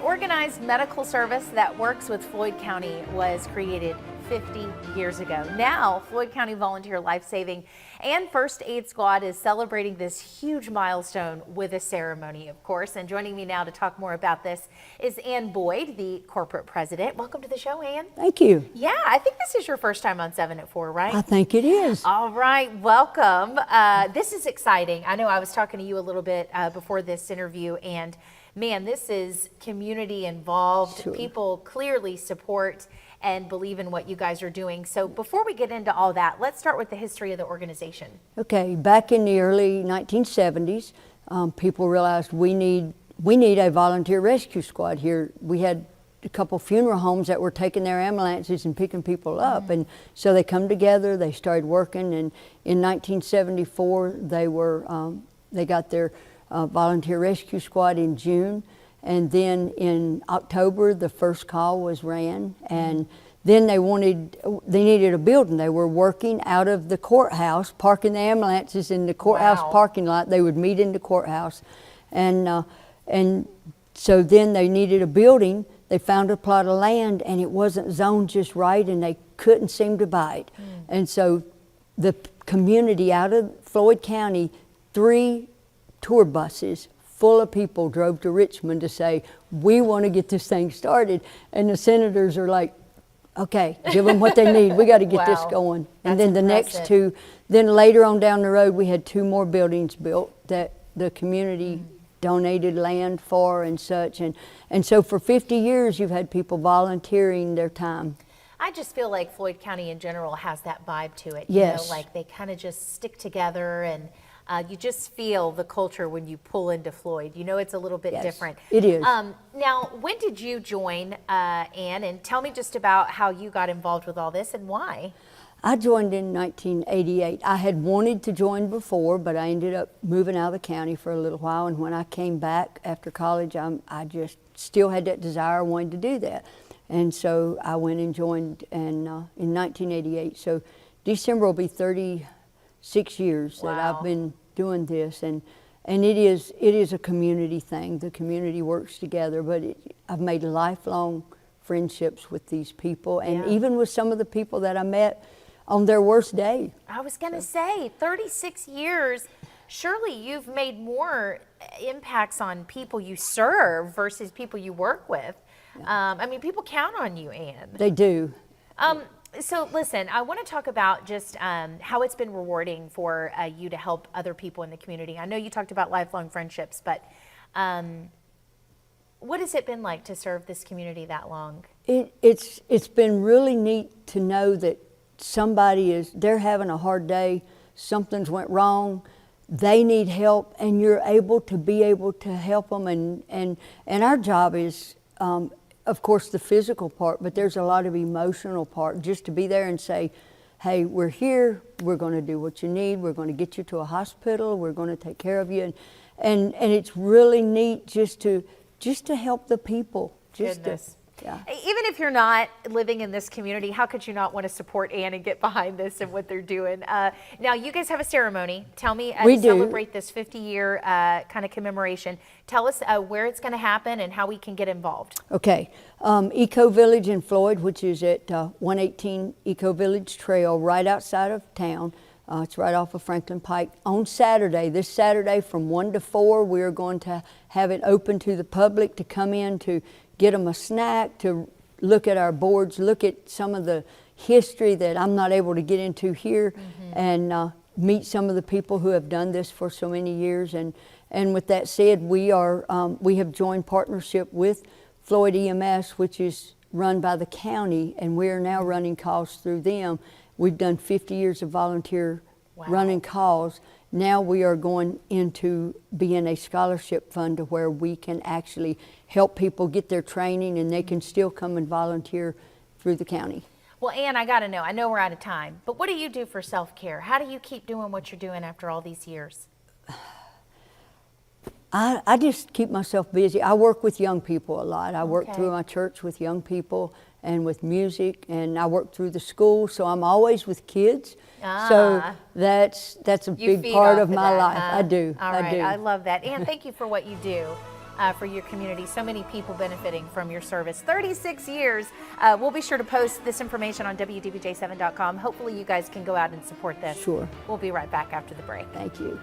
organized medical service that works with Floyd County was created 50 years ago. Now, Floyd County Volunteer Life Saving and First Aid Squad is celebrating this huge milestone with a ceremony, of course. And joining me now to talk more about this is Ann Boyd, the corporate president. Welcome to the show, Ann. Thank you. Yeah, I think this is your first time on 7 at 4, right? I think it is. All right, welcome. This is exciting. I know I was talking to you a little bit before this interview, and man, this is community involved. Sure. People clearly support and believe in what you guys are doing. So before we get into all that, let's start with the history of the organization. Okay, back in the early 1970s, people realized we need a volunteer rescue squad here. We had a couple funeral homes that were taking their ambulances and picking people up, and so they come together, they started working, and in 1974 they got their volunteer rescue squad in June. And then in October, the first call was ran, and then they needed a building. They were working out of the courthouse, parking the ambulances in the courthouse parking lot. They would meet in the courthouse, and so then they needed a building. They found a plot of land, and it wasn't zoned just right, and they couldn't seem to buy it. And so the community out of Floyd County, 3 tour buses full of people drove to Richmond to say, we want to get this thing started. And the senators are like, okay, give them what they need. We got to get this going. And then the next 2, then later on down the road, we had 2 more buildings built that the community donated land for and such. And so for 50 years, you've had people volunteering their time. I just feel like Floyd County in general has that vibe to it. Yes. You know, like they kind of just stick together, and you just feel the culture when you pull into Floyd. You know, it's a little bit different. It is. Now, when did you join, Ann? And tell me just about how you got involved with all this and why. I joined in 1988. I had wanted to join before, but I ended up moving out of the county for a little while. And when I came back after college, I just still had that desire. I wanted to do that. And so I went and joined in 1988. So December will be 36 years that I've been doing this, and it is a community thing. The community works together, but I've made lifelong friendships with these people, and even with some of the people that I met on their worst day. I was going to say, 36 years, surely you've made more impacts on people you serve versus people you work with. I mean, people count on you, Ann. They do. So listen, I want to talk about just how it's been rewarding for you to help other people in the community. I know you talked about lifelong friendships, but what has it been like to serve this community that long? It's been really neat to know that they're having a hard day, something's went wrong, they need help, and you're able to help them. And our job is, of course, the physical part, but there's a lot of emotional part, just to be there and say, hey, we're here, we're going to do what you need, we're going to get you to a hospital, we're going to take care of you. And it's really neat just to help the people. Goodness. Even if you're not living in this community, how could you not want to support Ann and get behind this and what they're doing? Now, you guys have a ceremony. Tell me, to celebrate this 50-year kind of commemoration. Tell us where it's going to happen and how we can get involved. Okay. Eco Village in Floyd, which is at 118 Eco Village Trail, right outside of town. It's right off of Franklin Pike. On Saturday, this Saturday from 1 to 4, we're going to have it open to the public to come in to get them a snack, to look at our boards, look at some of the history that I'm not able to get into here, and meet some of the people who have done this for so many years. And with that said, we have joined partnership with Floyd EMS, which is run by the county, and we are now running calls through them. We've done 50 years of volunteer running calls. Now we are going into being a scholarship fund to where we can actually help people get their training, and they can still come and volunteer through the county. Well, Ann, I got to know, I know we're out of time, but what do you do for self-care? How do you keep doing what you're doing after all these years? I just keep myself busy. I work with young people a lot. I work through my church with young people and with music, and I work through the school, so I'm always with kids. So that's a big part of my life. I do. All right, I love that. Ann, thank you for what you do. for your community. So many people benefiting from your service. 36 years. We'll be sure to post this information on WDBJ7.com. Hopefully you guys can go out and support this. Sure. We'll be right back after the break. Thank you.